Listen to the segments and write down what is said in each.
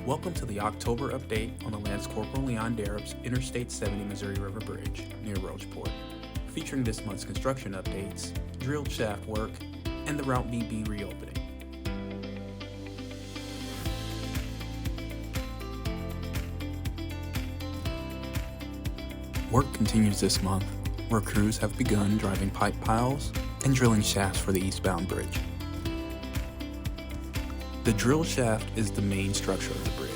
Welcome to the October update on the Lance Corporal Leon Darab's Interstate 70 Missouri River Bridge near Rocheport, featuring this month's construction updates, drilled shaft work, and the Route BB reopening. Work continues this month, where crews have begun driving pipe piles and drilling shafts for the eastbound bridge. The drill shaft is the main structure of the bridge.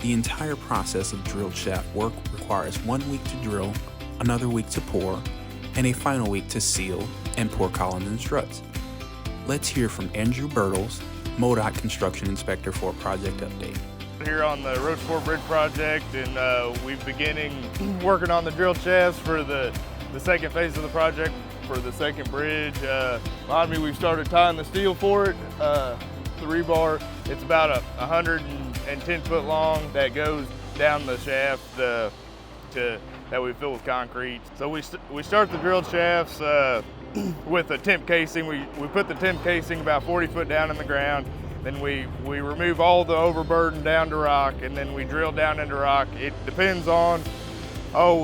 The entire process of drilled shaft work requires 1 week to drill, another week to pour, and a final week to seal and pour columns and struts. Let's hear from Andrew Bertles, MoDOT Construction Inspector, for a project update. Here on the Rocheport Bridge project, and we're beginning working on the drilled shafts for the second phase of the project for the second bridge. Behind me, we've started tying the steel for it. The rebar, it's about 110 foot long that goes down the shaft that we fill with concrete. So we start the drilled shafts with a temp casing. We put the temp casing about 40 foot down in the ground. Then we remove all the overburden down to rock, and then we drill down into rock. It depends on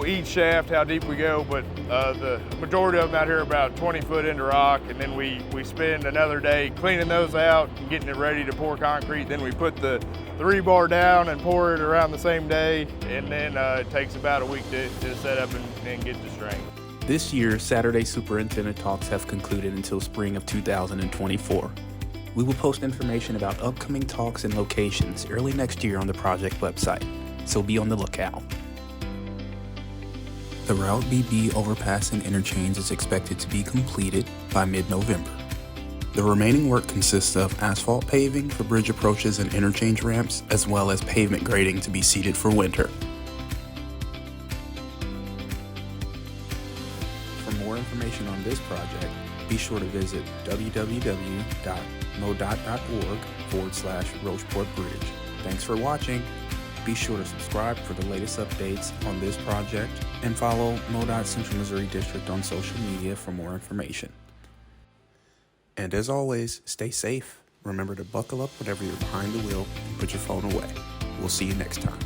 each shaft, how deep we go, but the majority of them out here are about 20 foot into rock, and then we spend another day cleaning those out and getting it ready to pour concrete. Then we put the rebar down and pour it around the same day, and then it takes about a week to set up and get to strength. This year, Saturday superintendent talks have concluded until spring of 2024. We will post information about upcoming talks and locations early next year on the project website, so be on the lookout. The Route BB overpass and interchange is expected to be completed by mid-November. The remaining work consists of asphalt paving for bridge approaches and interchange ramps, as well as pavement grading to be seeded for winter. For more information on this project, be sure to visit www.modot.org/Rocheport Bridge. Thanks for watching. Be sure to subscribe for the latest updates on this project and follow MoDOT Central Missouri District on social media for more information. And as always, stay safe. Remember to buckle up whenever you're behind the wheel and put your phone away. We'll see you next time.